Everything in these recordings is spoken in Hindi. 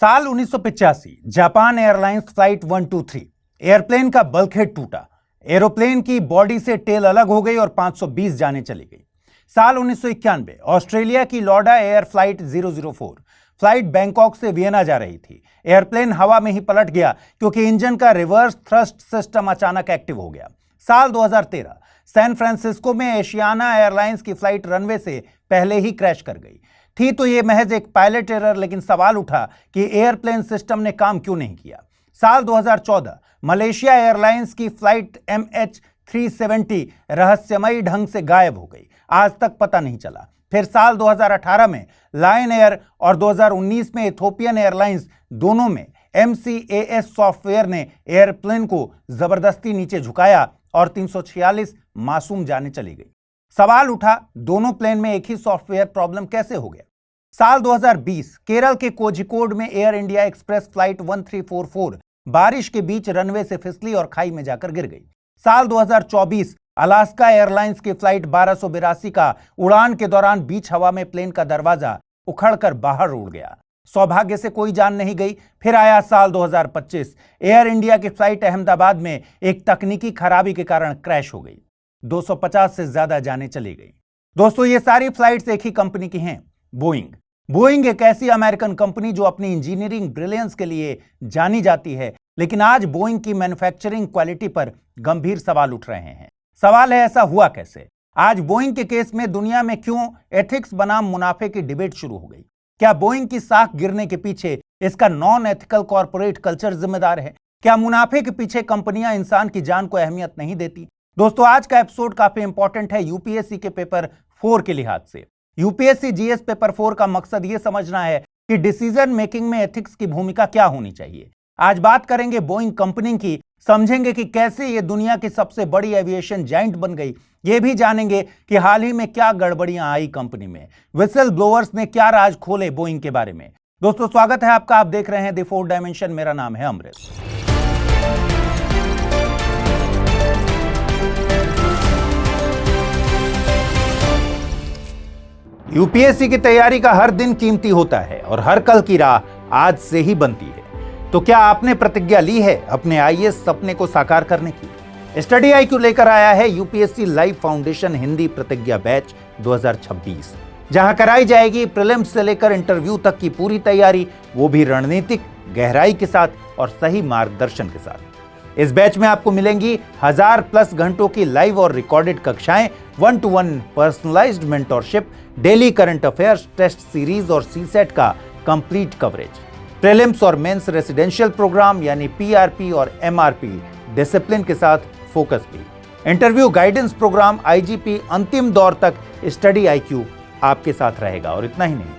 साल 1985 जापान एयरलाइंस फ्लाइट 123 एयरप्लेन का बल्कहेड टूटा। एरोप्लेन की बॉडी से टेल अलग हो गई और 520 जानें चली गई। साल 1991 ऑस्ट्रेलिया की लॉर्डा एयर फ्लाइट 004 फ्लाइट बैंकॉक से वियना जा रही थी। एयरप्लेन हवा में ही पलट गया क्योंकि इंजन का रिवर्स थ्रस्ट सिस्टम अचानक एक्टिव हो गया। साल 2013 सैन फ्रांसिस्को में एशियाना एयरलाइंस की फ्लाइट रनवे से पहले ही क्रैश कर गई थी। तो ये महज एक पायलट एरर, लेकिन सवाल उठा कि एयरप्लेन सिस्टम ने काम क्यों नहीं किया। साल 2014 मलेशिया एयरलाइंस की फ्लाइट MH370 रहस्यमयी ढंग से गायब हो गई, आज तक पता नहीं चला। फिर साल 2018 में लायन एयर और 2019 में इथोपियन एयरलाइंस, दोनों में MCAS सॉफ्टवेयर ने एयरप्लेन को जबरदस्ती नीचे झुकाया और 346 मासूम जानें चली गई। सवाल उठा, दोनों प्लेन में एक ही सॉफ्टवेयर प्रॉब्लम कैसे हो गया। साल 2020 केरल के कोझिकोड में एयर इंडिया एक्सप्रेस फ्लाइट 1344 बारिश के बीच रनवे से फिसली और खाई में जाकर गिर गई। साल 2024 अलास्का एयरलाइंस की फ्लाइट 1282 का उड़ान के दौरान बीच हवा में प्लेन का दरवाजा उखड़कर बाहर उड़ गया। सौभाग्य से कोई जान नहीं गई। फिर आया साल 2025, एयर इंडिया की फ्लाइट अहमदाबाद में एक तकनीकी खराबी के कारण क्रैश हो गई। 250 से ज्यादा जानें चली गई। दोस्तों, ये सारी फ्लाइट्स एक ही कंपनी की हैं, बोइंग। बोइंग एक ऐसी अमेरिकन कंपनी जो अपनी इंजीनियरिंग ब्रिलियंस के लिए जानी जाती है, लेकिन आज बोइंग की मैन्युफैक्चरिंग क्वालिटी पर गंभीर सवाल उठ रहे हैं। सवाल है, ऐसा हुआ कैसे? आज बोइंग के केस में दुनिया में क्यों एथिक्स बनाम मुनाफे की डिबेट शुरू हो गई? क्या बोइंग की साख गिरने के पीछे इसका नॉन एथिकल कॉर्पोरेट कल्चर जिम्मेदार है? क्या मुनाफे के पीछे कंपनियां इंसान की जान को अहमियत नहीं देती? दोस्तों, आज का एपिसोड काफी इंपॉर्टेंट है यूपीएससी के पेपर 4 के लिहाज से। यूपीएससी जीएस पेपर 4 का मकसद यह समझना है कि डिसीजन मेकिंग में एथिक्स की भूमिका क्या होनी चाहिए। आज बात करेंगे बोइंग कंपनी की, समझेंगे कि कैसे ये दुनिया की सबसे बड़ी एविएशन जायंट बन गई। ये भी जानेंगे कि हाल ही में क्या गड़बड़ियां आई कंपनी में, विसल ब्लोअर्स ने क्या राज खोले बोइंग के बारे में। दोस्तों, स्वागत है आपका, आप देख रहे हैं द फोर्थ डायमेंशन। मेरा नाम है अमृत। यूपीएससी की तैयारी का हर दिन कीमती होता है और हर कल की राह आज से ही बनती है। तो क्या आपने प्रतिज्ञा ली है अपने आईएएस सपने को साकार करने की? स्टडी IQ लेकर आया है यूपीएससी लाइव फाउंडेशन हिंदी प्रतिज्ञा बैच 2026, जहां कराई जाएगी प्रीलिम्स से लेकर इंटरव्यू तक की पूरी तैयारी, वो भी रणनीतिक गहराई के साथ और सही मार्गदर्शन के साथ। इस बैच में आपको मिलेंगी 1000+ घंटों की लाइव और रिकॉर्डेड कक्षाएं, 1-to-1 personalised mentorship, daily current affairs, test series और सीसेट का कंप्लीट कवरेज, प्रीलिम्स और मेंस रेसिडेंशियल प्रोग्राम यानी PRP और MRP डिसिप्लिन के साथ फोकस भी, इंटरव्यू गाइडेंस प्रोग्राम, IGP, अंतिम दौर तक स्टडी IQ आपके साथ रहेगा। और इतना ही नहीं,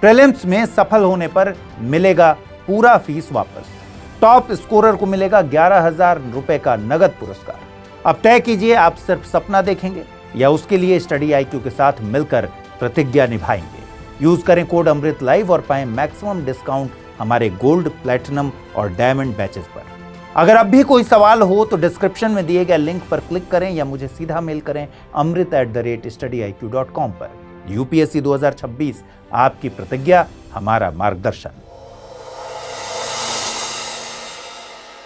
प्रीलिम्स में सफल होने पर मिलेगा पूरा फीस वापस। टॉप स्कोरर को मिलेगा 11,000 रुपए का नगद पुरस्कार। अब तय कीजिए, आप सिर्फ सपना देखेंगे या उसके लिए स्टडी IQ के साथ मिलकर प्रतिज्ञा निभाएंगे। यूज करें कोड अमृत लाइव और पाएं मैक्सिमम डिस्काउंट हमारे गोल्ड, प्लैटिनम और डायमंड बैचेस पर। अगर अब भी कोई सवाल हो तो डिस्क्रिप्शन में दिए गए लिंक पर क्लिक करें या मुझे सीधा मेल करें amrit@studiiq.com पर। यूपीएससी 2026, आपकी प्रतिज्ञा हमारा मार्गदर्शन।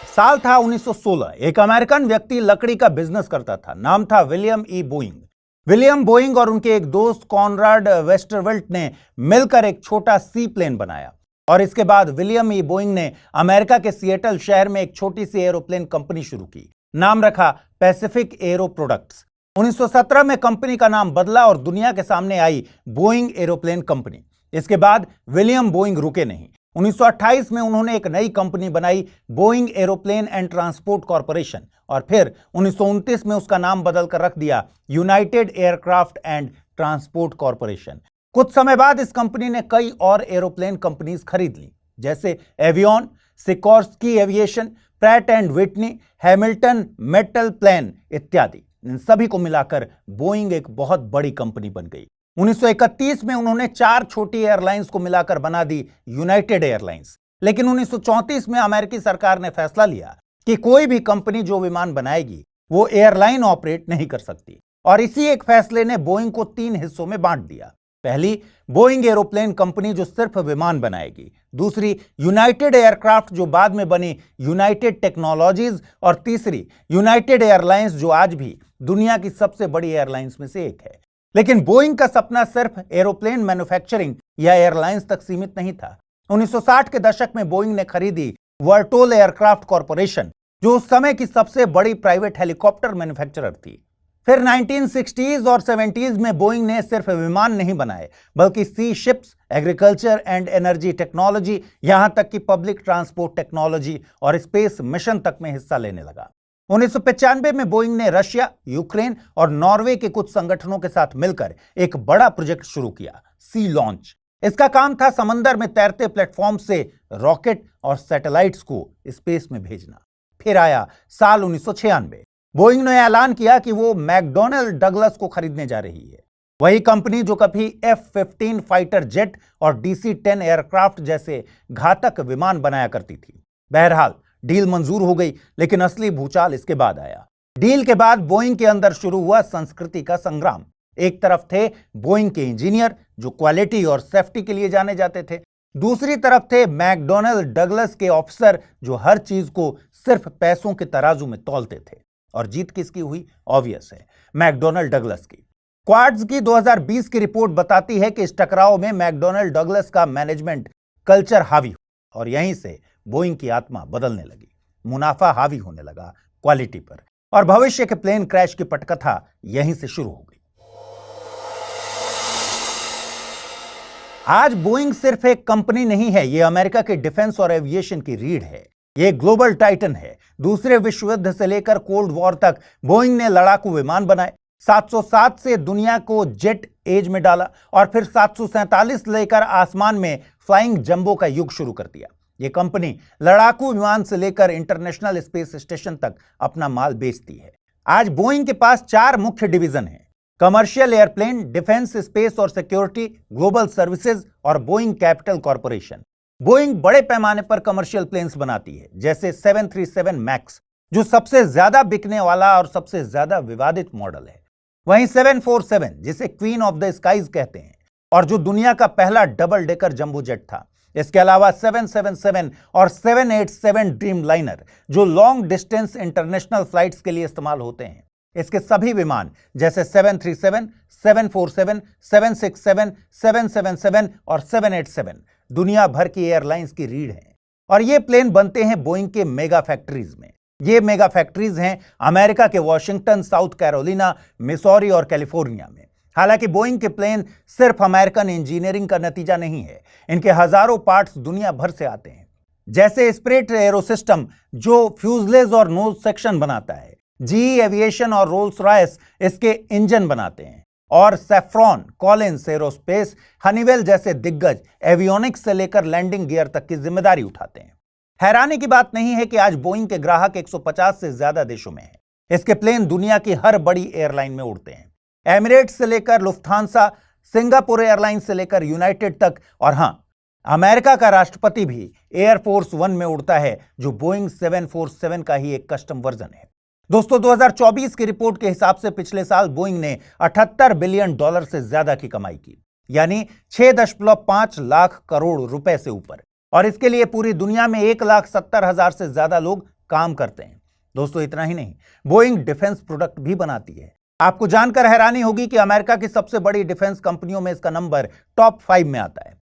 साल था 1916। एक अमेरिकन व्यक्ति लकड़ी का बिजनेस करता था। नाम था William E. Boeing. William Boeing और उनके एक दोस्त कॉनराड वेस्टरवेल्ट ने मिलकर एक छोटा सी प्लेन बनाया और इसके बाद विलियम E. बोइंग ने अमेरिका के सिएटल शहर में एक छोटी सी एरोप्लेन कंपनी शुरू की। नाम रखा पैसिफिक एरो प्रोडक्ट्स। 1917 में कंपनी का नाम बदला और दुनिया के सामने आई बोइंग एरोप्लेन कंपनी। इसके बाद विलियम बोइंग रुके नहीं। 1928 में उन्होंने एक नई कंपनी बनाई, Boeing aeroplane and transport corporation, और फिर 1929 में उसका नाम बदलकर रख दिया United aircraft and transport corporation. कुछ समय बाद इस कंपनी ने कई और एरोप्लेन कंपनीज खरीद ली, जैसे Avion, Sikorsky Aviation, Pratt and Whitney, Hamilton Metalplane इत्यादि। इन सभी को मिलाकर बोइंग एक बहुत बड़ी कंपनी बन गई। 1931 में उन्होंने 4 छोटी एयरलाइंस को मिलाकर बना दी यूनाइटेड एयरलाइंस। लेकिन 1934 में अमेरिकी सरकार ने फैसला लिया कि कोई भी कंपनी जो विमान बनाएगी वो एयरलाइन ऑपरेट नहीं कर सकती, और इसी एक फैसले ने बोइंग को 3 हिस्सों में बांट दिया। पहली, बोइंग एरोप्लेन कंपनी जो सिर्फ विमान बनाएगी। दूसरी, यूनाइटेड एयरक्राफ्ट जो बाद में बनी यूनाइटेड टेक्नोलॉजीज। और तीसरी, यूनाइटेड एयरलाइंस जो आज भी दुनिया की सबसे बड़ी एयरलाइंस में से एक है। लेकिन बोइंग का सपना सिर्फ एरोप्लेन मैन्युफैक्चरिंग या एयरलाइंस तक सीमित नहीं था। 1960 के दशक में बोइंग ने खरीदी वर्टोल एयरक्राफ्ट कॉरपोरेशन, जो उस समय की सबसे बड़ी प्राइवेट हेलीकॉप्टर मैन्युफैक्चरर थी। फिर 1960s और 70s में बोइंग ने सिर्फ विमान नहीं बनाए, बल्कि sea ships, agriculture and energy technology, यहां तक कि पब्लिक ट्रांसपोर्ट टेक्नोलॉजी और स्पेस मिशन तक में हिस्सा लेने लगा। 1995 में बोइंग ने रशिया, यूक्रेन और नॉर्वे के कुछ संगठनों के साथ मिलकर एक बड़ा प्रोजेक्ट शुरू किया, सी लॉन्च। इसका काम था समंदर में तैरते प्लेटफॉर्म से रॉकेट और सैटेलाइट्स को स्पेस में भेजना। फिर आया साल 1996। बोइंग ने ऐलान किया कि वो मैकडॉनल्ड डगलस को खरीदने जा रही है, वही कंपनी जो कभी F-15 फाइटर जेट और DC-10 एयरक्राफ्ट जैसे घातक विमान बनाया करती थी। बहरहाल डील मंजूर हो गई, लेकिन असली भूचाल इसके बाद आया। डील के बाद बोइंग के अंदर शुरू हुआ संस्कृति का संग्राम। एक तरफ थे बोइंग के इंजीनियर जो क्वालिटी और सेफ्टी के लिए जाने जाते थे, दूसरी तरफ थे मैकडॉनल्ड डगलस के ऑफिसर जो हर चीज को सिर्फ पैसों के तराजू में तौलते थे। और जीत किसकी हुई? ऑब्वियस है, मैकडॉनल्ड डगलस की। क्वार्ट्ज की 2020 की रिपोर्ट बताती है कि इस टकराव में मैकडॉनल्ड डगलस का मैनेजमेंट कल्चर हावी हुआ और यहीं से बोइंग की आत्मा बदलने लगी। मुनाफा हावी होने लगा क्वालिटी पर, और भविष्य के प्लेन क्रैश की पटकथा यहीं से शुरू हो गई। आज बोइंग सिर्फ एक कंपनी नहीं है, यह अमेरिका के डिफेंस और एविएशन की रीढ़ है। यह ग्लोबल टाइटन है। दूसरे विश्व युद्ध से लेकर कोल्ड वॉर तक बोइंग ने लड़ाकू विमान बनाए। 707 से दुनिया को जेट एज में डाला और फिर 747 लेकर आसमान में फ्लाइंग जंबो का युग शुरू कर दिया। यह कंपनी लड़ाकू विमान से लेकर इंटरनेशनल स्पेस स्टेशन तक अपना माल बेचती है। आज बोइंग के पास 4 मुख्य डिवीजन हैं: कमर्शियल एयरप्लेन, डिफेंस, स्पेस और सिक्योरिटी, ग्लोबल सर्विसेज और बोइंग कैपिटल कॉर्पोरेशन। बोइंग बड़े पैमाने पर कमर्शियल प्लेन्स बनाती है, जैसे 737 मैक्स जो सबसे ज्यादा बिकने वाला और सबसे ज्यादा विवादित मॉडल है। वहीं 747 जिसे क्वीन ऑफ द स्काईज कहते हैं और जो दुनिया का पहला डबल डेकर जंबो जेट था। इसके अलावा 777 और 787 ड्रीम लाइनर जो लॉन्ग डिस्टेंस इंटरनेशनल फ्लाइट्स के लिए इस्तेमाल होते हैं। इसके सभी विमान जैसे 737, 747, 767, 777 और 787 दुनिया भर की एयरलाइंस की रीढ़ हैं और ये प्लेन बनते हैं बोइंग के मेगा फैक्ट्रीज में। ये मेगा फैक्ट्रीज हैं अमेरिका के वॉशिंगटन, साउथ कैरोलिना, मिसौरी और कैलिफोर्निया में। हालांकि बोइंग के प्लेन सिर्फ अमेरिकन इंजीनियरिंग का नतीजा नहीं है, इनके हजारों पार्ट्स दुनिया भर से आते हैं, जैसे स्प्रेट एरोसिस्टम जो फ्यूजलेज और नोज सेक्शन बनाता है। जीई एविएशन और रोल्स रॉयस इसके इंजन बनाते हैं और सैफ्रॉन, कॉलिंस एरोस्पेस, हनीवेल जैसे दिग्गज एवियोनिक्स से लेकर लैंडिंग गियर तक की जिम्मेदारी उठाते हैं। हैरानी की बात नहीं है कि आज बोइंग के ग्राहक 150 से ज्यादा देशों में हैं। इसके प्लेन दुनिया की हर बड़ी एयरलाइन में उड़ते हैं, एमिरेट्स से लेकर लुफ्थांसा, सिंगापुर एयरलाइंस से लेकर यूनाइटेड तक। और हां, अमेरिका का राष्ट्रपति भी एयरफोर्स 1 में उड़ता है जो बोइंग 747 का ही एक कस्टम वर्जन है। दोस्तों, 2024 की रिपोर्ट के हिसाब से पिछले साल बोइंग ने $78 बिलियन से ज्यादा की कमाई की, यानी 6.5 लाख करोड़ रुपए से ऊपर। और इसके लिए पूरी दुनिया में 1,70,000 से ज्यादा लोग काम करते हैं। दोस्तों, इतना ही नहीं, बोइंग डिफेंस प्रोडक्ट भी बनाती है। आपको जानकर हैरानी होगी कि अमेरिका की सबसे बड़ी डिफेंस कंपनियों में इसका नंबर टॉप 5 में आता है।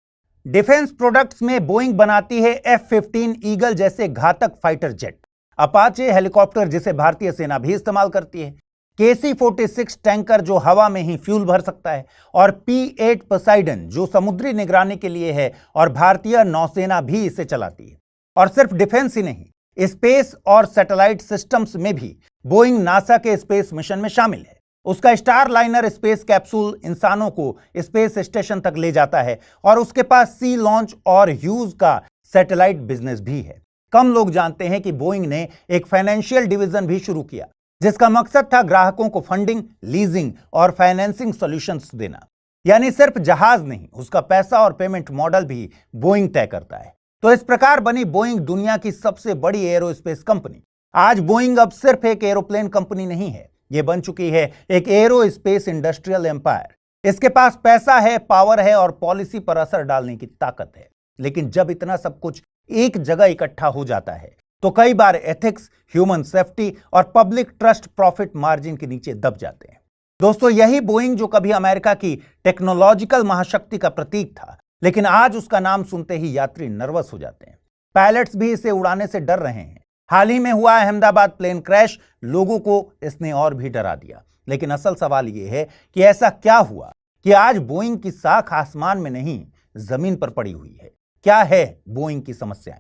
डिफेंस प्रोडक्ट्स में बोइंग बनाती है F-15 ईगल जैसे घातक फाइटर जेट, अपाचे हेलीकॉप्टर जिसे भारतीय सेना भी इस्तेमाल करती है, KC-46 टैंकर जो हवा में ही फ्यूल भर सकता है, और P-8 पोसाइडन जो समुद्री निगरानी के लिए है और भारतीय नौसेना भी इसे चलाती है। और सिर्फ डिफेंस ही नहीं, स्पेस और सैटेलाइट सिस्टम्स में भी बोइंग नासा के स्पेस मिशन में शामिल है। उसका स्टार लाइनर स्पेस कैप्सूल इंसानों को स्पेस स्टेशन तक ले जाता है और उसके पास सी लॉन्च और ह्यूज का सैटेलाइट बिजनेस भी है। कम लोग जानते हैं कि बोइंग ने एक फाइनेंशियल डिवीजन भी शुरू किया जिसका मकसद था ग्राहकों को फंडिंग, लीजिंग और फाइनेंसिंग सॉल्यूशंस देना। यानी सिर्फ जहाज नहीं, उसका पैसा और पेमेंट मॉडल भी बोइंग तय करता है। तो इस प्रकार बनी बोइंग दुनिया की सबसे बड़ी एरोस्पेस कंपनी। आज बोइंग अब सिर्फ एक एरोप्लेन कंपनी नहीं है, यह बन चुकी है एक एरोस्पेस इंडस्ट्रियल एम्पायर। इसके पास पैसा है, पावर है और पॉलिसी पर असर डालने की ताकत है। लेकिन जब इतना सब कुछ एक जगह इकट्ठा हो जाता है तो कई बार एथिक्स, ह्यूमन सेफ्टी और पब्लिक ट्रस्ट प्रॉफिट मार्जिन के नीचे दब जाते हैं। दोस्तों, यही बोइंग जो कभी अमेरिका की टेक्नोलॉजिकल महाशक्ति का प्रतीक था, लेकिन आज उसका नाम सुनते ही यात्री नर्वस हो जाते हैं। पायलट्स भी इसे उड़ाने से डर रहे हैं। हाल ही में हुआ अहमदाबाद प्लेन क्रैश लोगों को इसने और भी डरा दिया। लेकिन असल सवाल यह है कि ऐसा क्या हुआ कि आज बोइंग की साख आसमान में नहीं, जमीन पर पड़ी हुई है। क्या है बोइंग की समस्याएं?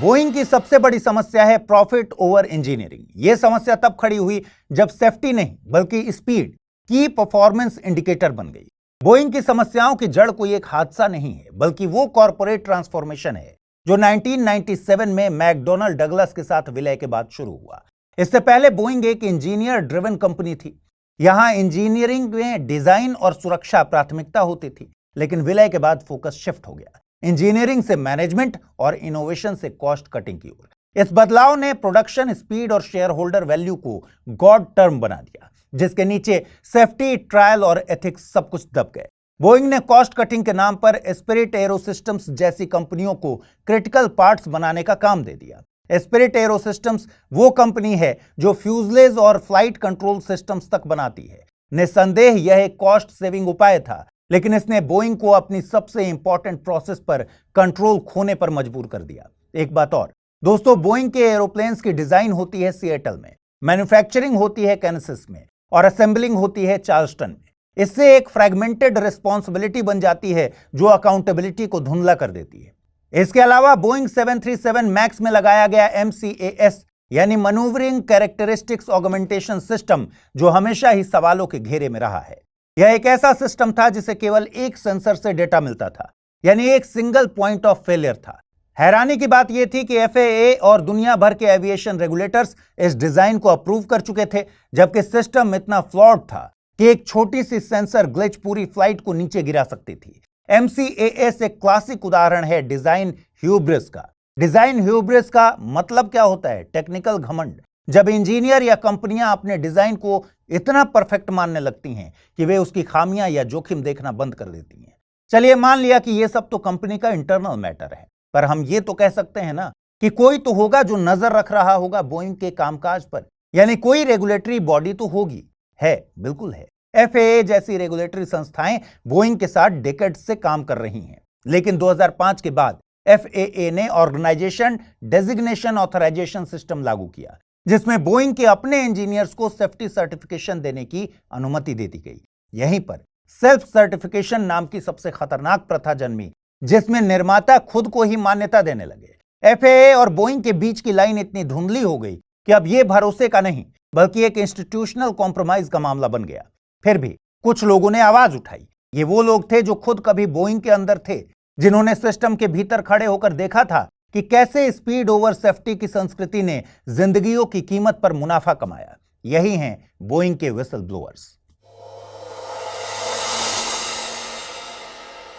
बोइंग की सबसे बड़ी समस्या है प्रॉफिट ओवर इंजीनियरिंग। यह समस्या तब खड़ी हुई जब सेफ्टी नहीं बल्कि स्पीड की परफॉर्मेंस इंडिकेटर बन गई। बोइंग की समस्याओं की जड़ कोई एक हादसा नहीं है, बल्कि वो कॉर्पोरेट ट्रांसफॉर्मेशन है जो 1997 में मैकडोनाल्ड डगलस के साथ विलय के बाद शुरू हुआ। इससे पहले बोइंग एक इंजीनियर ड्रिवन कंपनी थी। यहां इंजीनियरिंग में डिजाइन और सुरक्षा प्राथमिकता होती थी, लेकिन विलय के बाद फोकस शिफ्ट हो गया इंजीनियरिंग से मैनेजमेंट और इनोवेशन से कॉस्ट कटिंग की ओर। इस बदलाव ने प्रोडक्शन स्पीड और शेयर होल्डर वैल्यू को गॉड टर्म बना दिया, जिसके नीचे सेफ्टी, ट्रायल और एथिक्स सब कुछ दब गए। बोइंग ने कॉस्ट कटिंग के नाम पर स्पिरिट एरोसिस्टम्स जैसी कंपनियों को क्रिटिकल पार्ट्स बनाने का काम दे दिया। स्पिरिट एरोसिस्टम्स वो कंपनी है जो फ्यूजलेज और फ्लाइट कंट्रोल सिस्टम्स तक बनाती है। निस्संदेह यह एक कॉस्ट सेविंग उपाय था, लेकिन इसने बोइंग को अपनी सबसे इंपॉर्टेंट प्रोसेस पर कंट्रोल खोने पर मजबूर कर दिया। एक बात और दोस्तों, बोइंग के एरोप्लेन्स की डिजाइन होती है सिएटल में, मैन्युफैक्चरिंग होती है कैनसस में और असेंबलिंग होती है चार्ल्सटन में। इससे एक फ्रैगमेंटेड रिस्पॉन्सिबिलिटी बन जाती है जो अकाउंटेबिलिटी को धुंधला कर देती है। इसके अलावा बोइंग 737 मैक्स में लगाया गया MCAS यानी मैन्यूवरिंग कैरेक्टरिस्टिक्स ऑगमेंटेशन सिस्टम, जो हमेशा ही सवालों के घेरे में रहा है। यह एक ऐसा सिस्टम था जिसे केवल एक सेंसर से डेटा मिलता था, यानी एक सिंगल पॉइंट ऑफ फेलियर था। हैरानी की बात यह थी कि FAA और दुनिया भर के एविएशन रेगुलेटर्स इस डिजाइन को अप्रूव कर चुके थे, जबकि सिस्टम इतना फ्लॉड था कि एक छोटी सी सेंसर ग्लिच पूरी फ्लाइट को नीचे गिरा सकती थी। MCAS एक क्लासिक उदाहरण है डिजाइन ह्यूब्रिस का। डिजाइन ह्यूब्रिस का मतलब क्या होता है? टेक्निकल घमंड। जब इंजीनियर या कंपनियां अपने डिजाइन को इतना परफेक्ट मानने लगती हैं कि वे उसकी खामियां या जोखिम देखना बंद कर देती हैं। चलिए मान लिया कि यह सब तो कंपनी का इंटरनल मैटर है, पर हम ये तो कह सकते हैं ना कि कोई तो होगा जो नजर रख रहा होगा बोइंग के कामकाज पर, यानी कोई रेगुलेटरी बॉडी तो होगी। है, बिल्कुल है। FAA जैसी रेगुलेटरी संस्थाएं बोइंग के साथ डेकेड्स से काम कर रही हैं, लेकिन 2005 के बाद FAA ने ऑर्गेनाइजेशन डेजिग्नेशन ऑथराइजेशन सिस्टम लागू किया, जिसमें बोइंग के अपने इंजीनियर्स को सेफ्टी सर्टिफिकेशन देने की अनुमति दे दी गई। यहीं पर सेल्फ सर्टिफिकेशन नाम की सबसे खतरनाक प्रथा जन्मी, जिसमें निर्माता खुद को ही मान्यता देने लगे। FAA और बोइंग के बीच की लाइन इतनी धुंधली हो गई कि अब यह भरोसे का नहीं बल्कि एक इंस्टीट्यूशनल कॉम्प्रोमाइज का मामला बन गया। फिर भी कुछ लोगों ने आवाज उठाई। ये वो लोग थे जो खुद कभी बोइंग के अंदर थे, जिन्होंने सिस्टम के भीतर खड़े होकर देखा था कि कैसे स्पीड ओवर सेफ्टी की संस्कृति ने जिंदगियों की कीमत पर मुनाफा कमाया। यही हैं बोइंग के विसल ब्लोअर्स।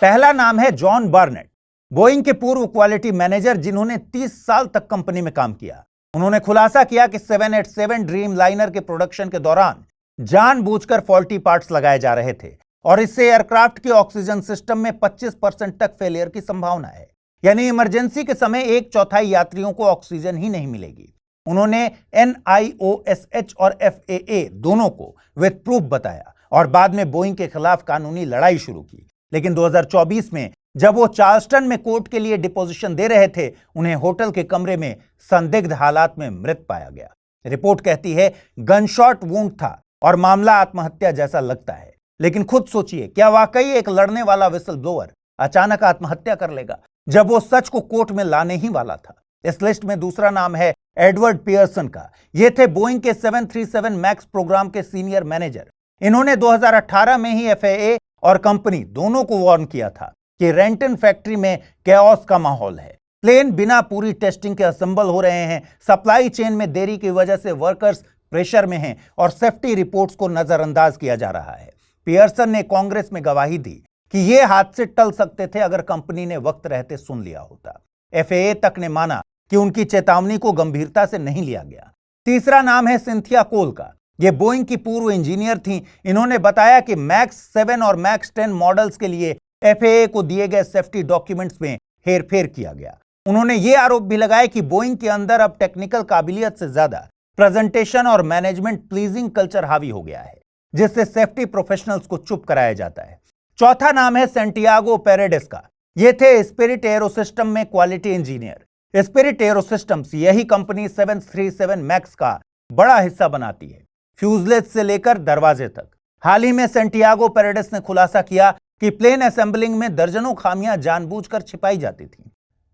पहला नाम है जॉन बर्नेट, बोइंग के पूर्व क्वालिटी मैनेजर जिन्होंने 30 साल तक कंपनी में काम किया। उन्होंने खुलासा किया कि 787 ड्रीम लाइनर के प्रोडक्शन के दौरान जानबूझकर फॉल्टी पार्ट्स लगाए जा रहे थे और इससे एयरक्राफ्ट के ऑक्सीजन सिस्टम में 25% तक फेलियर की संभावना है, यानी इमरजेंसी के समय 1/4 यात्रियों को ऑक्सीजन ही नहीं मिलेगी। उन्होंने NIOSH और FAA दोनों को विद प्रूफ बताया और बाद में बोइंग के खिलाफ कानूनी लड़ाई शुरू की। लेकिन 2024 में जब वो चार्ल्सटन में कोर्ट के लिए डिपोजिशन दे रहे थे, उन्हें होटल के कमरे में संदिग्ध हालात में मृत पाया गया। रिपोर्ट कहती है गनशॉट वुंड था और मामला आत्महत्या जैसा लगता है। लेकिन खुद सोचिए, क्या वाकई एक लड़ने वाला विसल ब्लोअर अचानक आत्महत्या कर लेगा जब वो सच को कोर्ट में लाने ही वाला था? इस लिस्ट में दूसरा नाम है एडवर्ड पियर्सन का। ये थे बोइंग के 737 मैक्स प्रोग्राम के सीनियर मैनेजर। इन्होंने 2018 में ही FAA और कंपनी दोनों को वार्न किया था कि रेंटन फैक्ट्री में कैओस का माहौल है। प्लेन बिना पूरी टेस्टिंग के असेंबल हो रहे हैं, सप्लाई चेन में देरी की वजह से वर्कर्स प्रेशर में हैं और सेफ्टी रिपोर्ट्स को नजरअंदाज किया जा रहा है। पियर्सन ने कांग्रेस में गवाही दी कि ये हादसे टल सकते थे अगर कंपनी ने वक्त रहते सुन लिया होता। FAA तक ने माना कि उनकी चेतावनी को गंभीरता से नहीं लिया गया। तीसरा नाम है सिंथिया कोल का। ये बोइंग की पूर्व इंजीनियर थीं। इन्होंने बताया कि मैक्स 7 और मैक्स 10 मॉडल्स के लिए FAA को दिए गए सेफ्टी डॉक्यूमेंट्स में हेरफेर किया गया। उन्होंने ये आरोप भी लगाया कि बोइंग के अंदर अब टेक्निकल काबिलियत से ज्यादा प्रेजेंटेशन और मैनेजमेंट प्लीजिंग कल्चर हावी हो गया है, जिससे सेफ्टी प्रोफेशनल्स को चुप कराया जाता है। चौथा नाम है सैंटियागो पेरेडेस का। ये थे स्पिरिट एरोसिस्टम में क्वालिटी इंजीनियर। स्पिरिट एरोसिस्टम्स यही कंपनी 737 मैक्स का बड़ा हिस्सा बनाती है, फ्यूजलेज से लेकर दरवाजे तक। हाल ही में सैंटियागो पेरेडेस ने खुलासा किया कि प्लेन असेंबलिंग में दर्जनों खामियां जानबूझकर छिपाई जाती थीं।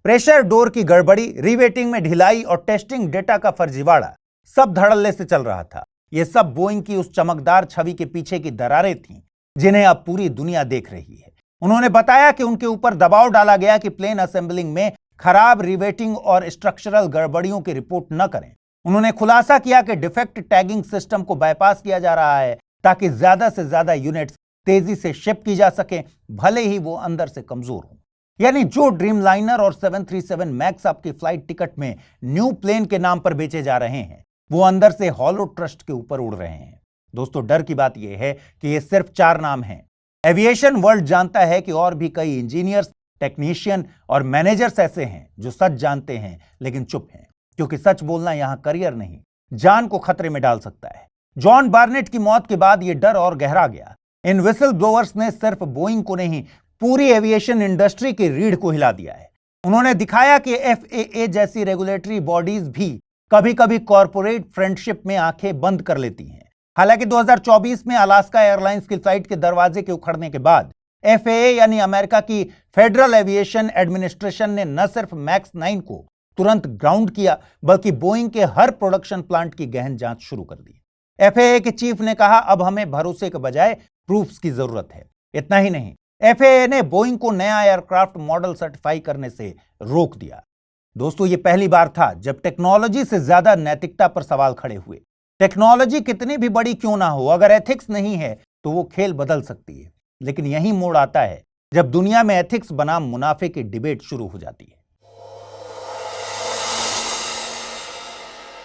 प्रेशर डोर की गड़बड़ी, रिवेटिंग में ढिलाई और टेस्टिंग डेटा का फर्जीवाड़ा सब धड़ल्ले से चल रहा था। यह सब बोइंग की उस चमकदार छवि के पीछे की दरारें थीं, जिन्हें अब पूरी दुनिया देख रही है। उन्होंने बताया कि उनके ऊपर दबाव डाला गया कि प्लेन असेंबलिंग में खराब रिवेटिंग और स्ट्रक्चरल गड़बड़ियों की रिपोर्ट न करें। उन्होंने खुलासा किया कि डिफेक्ट टैगिंग सिस्टम को बाईपास किया जा रहा है ताकि ज्यादा से ज्यादा यूनिट्स तेजी से शिप की जा सकें, भले ही वो अंदर से कमजोर हों। यानी जो ड्रीमलाइनर और 737 मैक्स आपकी फ्लाइट टिकट में न्यू प्लेन के नाम पर बेचे जा रहे हैं, वो अंदर से हॉलो ट्रस्ट के ऊपर उड़ रहे हैं। दोस्तों, डर की बात यह है कि ये सिर्फ 4 नाम हैं। एविएशन वर्ल्ड जानता है कि और भी कई इंजीनियर्स, टेक्नीशियन और मैनेजर्स ऐसे हैं जो सच जानते हैं लेकिन चुप हैं, क्योंकि सच बोलना यहां करियर नहीं, जान को खतरे में डाल सकता है। जॉन बार्नेट की मौत के बाद यह डर और गहरा गया। इन विसल ब्लोअर्स ने सिर्फ बोइंग को नहीं, पूरी एविएशन इंडस्ट्री की रीढ़ को हिला दिया है। उन्होंने दिखाया कि FAA जैसी रेगुलेटरी बॉडीज भी कभी कभी कॉर्पोरेट फ्रेंडशिप में आंखें बंद कर लेती हैं। हालांकि 2024 में अलास्का एयरलाइंस की फ्लाइट के दरवाजे के उखड़ने के बाद FAA यानी अमेरिका की फेडरल एविएशन एडमिनिस्ट्रेशन ने न सिर्फ मैक्स 9 को तुरंत ग्राउंड किया, बल्कि बोइंग के हर प्रोडक्शन प्लांट की गहन जांच शुरू कर दी। FAA के चीफ ने कहा, अब हमें भरोसे के बजाय प्रूफ्स की जरूरत है। इतना ही नहीं, FAA ने बोइंग को नया एयरक्राफ्ट मॉडल सर्टिफाई करने से रोक दिया। दोस्तों, ये पहली बार था जब टेक्नोलॉजी से ज्यादा नैतिकता पर सवाल खड़े हुए। टेक्नोलॉजी कितनी भी बड़ी क्यों ना हो, अगर एथिक्स नहीं है तो वो खेल बदल सकती है। लेकिन यही मोड़ आता है जब दुनिया में एथिक्स बनाम मुनाफे की डिबेट शुरू हो जाती है।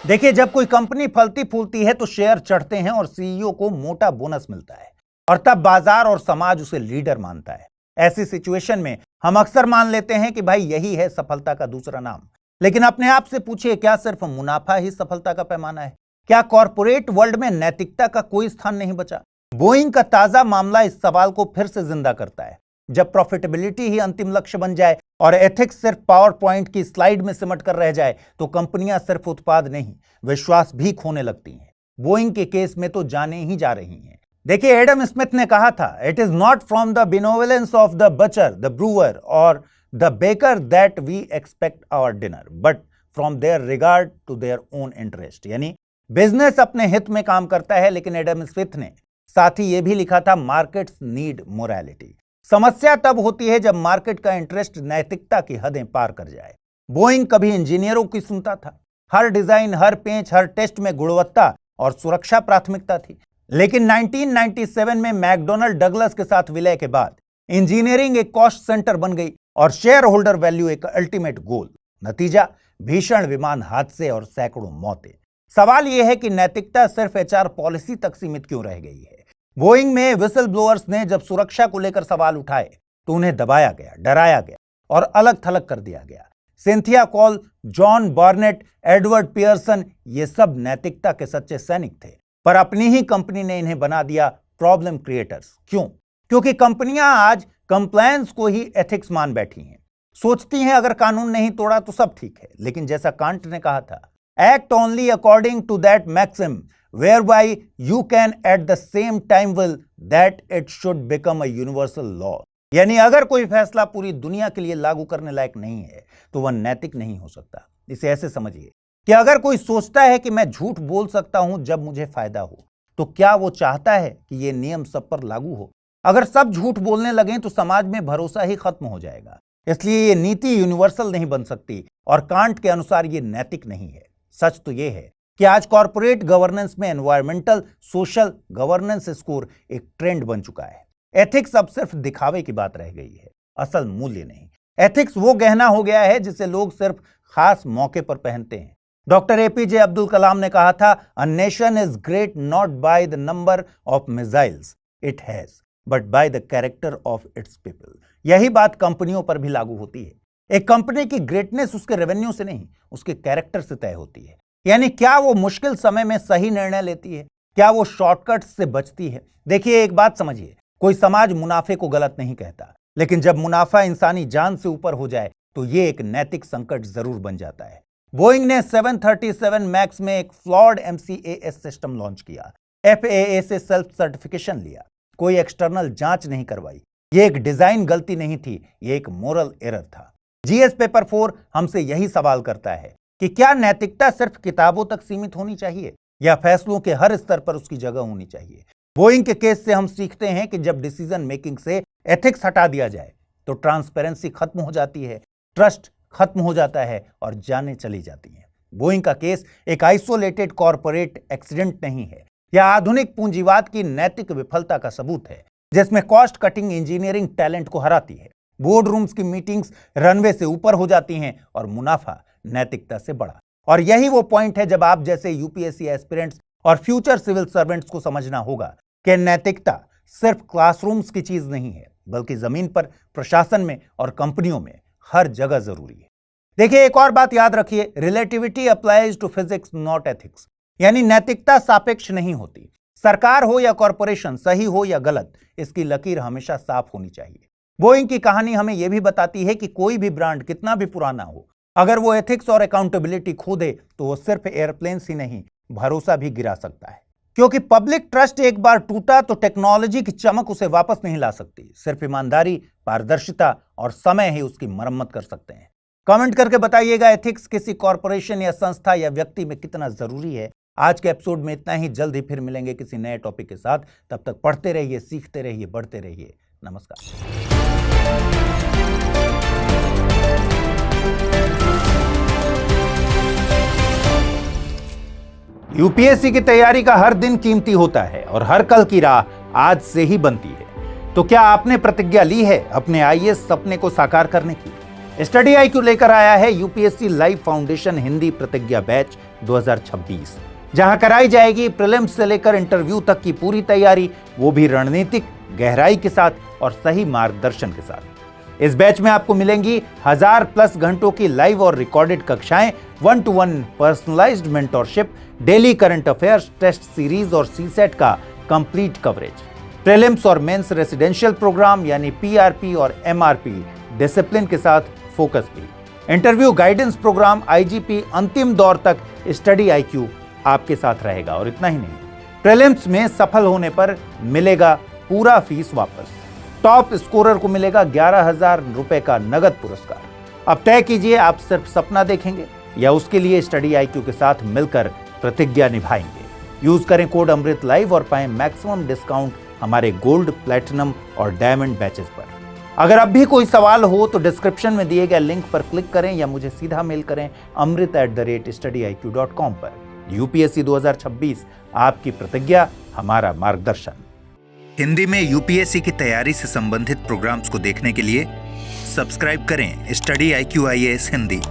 देखिए, जब कोई कंपनी फलती फूलती है तो शेयर चढ़ते हैं और CEO को मोटा बोनस मिलता है, और तब बाजार और समाज उसे लीडर मानता है। ऐसी सिचुएशन में हम अक्सर मान लेते हैं कि भाई यही है सफलता का दूसरा नाम। लेकिन अपने आप से पूछिए, क्या सिर्फ मुनाफा ही सफलता का पैमाना है? क्या कॉर्पोरेट वर्ल्ड में नैतिकता का कोई स्थान नहीं बचा? बोइंग का ताजा मामला इस सवाल को फिर से जिंदा करता है। जब प्रॉफिटेबिलिटी ही अंतिम लक्ष्य बन जाए और एथिक्स सिर्फ पावर पॉइंट की स्लाइड में सिमट कर रह जाए, तो कंपनियां सिर्फ उत्पाद नहीं, विश्वास भी खोने लगती हैं। बोइंग के केस में तो जाने ही जा रही हैं। देखिए, एडम स्मिथ ने कहा था, it is not from the benevolence of the butcher, the brewer और the baker that we expect our dinner, but from their regard to their own interest. यानी बिजनेस अपने हित में काम करता है, लेकिन एडम स्मिथ ने साथ ही यह भी लिखा था, मार्केट्स नीड मोरालिटी। समस्या तब होती है जब मार्केट का इंटरेस्ट नैतिकता की हदें पार कर जाए। बोइंग कभी इंजीनियरों की सुनता था। हर डिजाइन, हर पेंच, हर टेस्ट में गुणवत्ता और सुरक्षा प्राथमिकता थी। लेकिन 1997 में मैकडोनाल्ड डगलस के साथ विलय के बाद इंजीनियरिंग एक कॉस्ट सेंटर बन गई और शेयर होल्डर वैल्यू एक अल्टीमेट गोल। नतीजा, भीषण विमान हादसे और सैकड़ों मौतें। सवाल यह है कि नैतिकता सिर्फ HR पॉलिसी तक सीमित क्यों रह गई है? बोइंग में विसल ब्लोअर्स ने जब सुरक्षा को लेकर सवाल उठाए तो उन्हें दबाया गया, डराया गया और अलग थलग कर दिया गया। Cynthia Kaul, John Barnett, Edward Pearson, ये सब नैतिकता के सच्चे सैनिक थे, पर अपनी ही कंपनी ने इन्हें बना दिया प्रॉब्लम क्रिएटर्स। क्यों? क्योंकि कंपनियां आज कंप्लायंस को ही एथिक्स मान बैठी हैं। सोचती हैं अगर कानून नहीं तोड़ा तो सब ठीक है। लेकिन जैसा कांट ने कहा था, act only according to that maxim whereby you can at the same time will that it should become a universal law। यानी अगर कोई फैसला पूरी दुनिया के लिए लागू करने लायक नहीं है तो वह नैतिक नहीं हो सकता। इसे ऐसे समझिए कि अगर कोई सोचता है कि मैं झूठ बोल सकता हूं जब मुझे फायदा हो, तो क्या वो चाहता है कि यह नियम सब पर लागू हो? अगर सब झूठ बोलने लगें तो समाज में भरोसा ही खत्म हो जाएगा। इसलिए ये नीति यूनिवर्सल नहीं बन सकती और कांट के अनुसार ये नैतिक नहीं है। सच तो यह है कि आज कॉर्पोरेट गवर्नेंस में एनवायरमेंटल सोशल गवर्नेंस स्कोर एक ट्रेंड बन चुका है। एथिक्स अब सिर्फ दिखावे की बात रह गई है, असल मूल्य नहीं। एथिक्स वो गहना हो गया है जिसे लोग सिर्फ खास मौके पर पहनते हैं, डॉक्टर एपीजे अब्दुल कलाम ने कहा था, a nation is great not by the number of missiles it has but by the character of its people. यही बात कंपनियों पर भी लागू होती है। एक कंपनी की ग्रेटनेस उसके रेवेन्यू से नहीं, उसके कैरेक्टर से तय होती है। यानी क्या वो मुश्किल समय में सही निर्णय लेती है, क्या वो शॉर्टकट्स से बचती है। देखिए, एक बात समझिए, कोई समाज मुनाफे को गलत नहीं कहता, लेकिन जब मुनाफा इंसानी जान से ऊपर हो जाए तो ये एक नैतिक संकट जरूर बन जाता है। बोइंग ने 737 मैक्स में एक फ्लॉड MCAS सिस्टम लॉन्च किया, FAA से सेल्फ सर्टिफिकेशन लिया, कोई एक्सटर्नल जांच नहीं करवाई। ये एक डिजाइन गलती नहीं थी, ये एक मोरल एरर था। GS पेपर 4 हमसे यही सवाल करता है कि क्या नैतिकता सिर्फ किताबों तक सीमित होनी चाहिए या फैसलों के हर स्तर पर उसकी जगह होनी चाहिए। बोइंग के केस से हम सीखते हैं कि जब डिसीजन मेकिंग से एथिक्स हटा दिया जाए तो ट्रांसपेरेंसी खत्म हो जाती है, ट्रस्ट खत्म हो जाता है और जानें चली जाती हैं। बोइंग का केस एक आइसोलेटेड कॉर्पोरेट एक्सीडेंट नहीं है, यह आधुनिक पूंजीवाद की नैतिक विफलता का सबूत है, जिसमें कॉस्ट कटिंग इंजीनियरिंग टैलेंट को हराती है, बोर्ड रूम्स की मीटिंग्स रनवे से ऊपर हो जाती हैं और मुनाफा नैतिकता से बड़ा। और यही वो पॉइंट है जब आप जैसे यूपीएससी एस्पिरेंट्स और फ्यूचर सिविल सर्वेंट्स को समझना होगा कि नैतिकता सिर्फ क्लासरूम्स की चीज नहीं है, बल्कि जमीन पर, प्रशासन में और कंपनियों में हर जगह जरूरी है। देखिए, एक और बात याद रखिए, relativity applies to physics not ethics. यानी नैतिकता सापेक्ष नहीं होती। सरकार हो या कॉरपोरेशन, सही हो या गलत, इसकी लकीर हमेशा साफ होनी चाहिए। बोइंग की कहानी हमें यह भी बताती है कि कोई भी ब्रांड कितना भी पुराना हो, अगर वो एथिक्स और अकाउंटेबिलिटी खो दे तो वो सिर्फ एयरप्लेन्स ही नहीं, भरोसा भी गिरा सकता है। क्योंकि पब्लिक ट्रस्ट एक बार टूटा तो टेक्नोलॉजी की चमक उसे वापस नहीं ला सकती। सिर्फ ईमानदारी, पारदर्शिता और समय ही उसकी मरम्मत कर सकते हैं। कमेंट करके बताइएगा, एथिक्स किसी कॉरपोरेशन या संस्था या व्यक्ति में कितना जरूरी है। आज के एपिसोड में इतना ही। जल्द ही फिर मिलेंगे किसी नए टॉपिक के साथ। तब तक पढ़ते रहिए, सीखते रहिए, बढ़ते रहिए। नमस्कार। यूपीएससी की तैयारी का हर दिन कीमती होता है और हर कल की राह आज से ही बनती है। तो क्या आपने प्रतिज्ञा ली है अपने आईएएस सपने को साकार करने की? स्टडी IQ लेकर आया है यूपीएससी लाइव फाउंडेशन हिंदी प्रतिज्ञा बैच 2026, जहां कराई जाएगी प्रीलिम्स से लेकर इंटरव्यू तक की पूरी तैयारी, वो भी रणनीतिक गहराई के साथ और सही मार्गदर्शन के साथ। इस बैच में आपको मिलेंगी 1000+ घंटों की लाइव और रिकॉर्डेड कक्षाएं, 1-to-1 personalised mentorship, daily current affairs, test series और सीसेट का कंप्लीट कवरेज, प्रीलिम्स और मेंस रेसिडेंशियल प्रोग्राम यानी PRP और MRP डिसिप्लिन के साथ फोकस भी, इंटरव्यू गाइडेंस प्रोग्राम, IGP अंतिम दौर तक स्टडी IQ आपके साथ रहेगा। और इतना ही नहीं, प्रीलिम्स में सफल होने पर मिलेगा पूरा फीस वापस। टॉप स्कोरर को मिलेगा 11,000 रुपए का नगद पुरस्कार। अब तय कीजिए, आप सिर्फ सपना देखेंगे या उसके लिए स्टडी IQ के साथ मिलकर प्रतिज्ञा निभाएंगे। यूज करें कोड अमृत लाइव और पाएं मैक्सिमम डिस्काउंट हमारे गोल्ड, प्लैटिनम और डायमंड बैचेस पर। अगर अब भी कोई सवाल हो तो डिस्क्रिप्शन में दिए गए लिंक पर क्लिक करें या मुझे सीधा मेल करें amrit@studiiq.com पर। यूपीएससी 2026, आपकी प्रतिज्ञा, हमारा मार्गदर्शन। हिंदी में यूपीएससी की तैयारी से संबंधित प्रोग्राम्स को देखने के लिए सब्सक्राइब करें स्टडी IQ IAS हिंदी।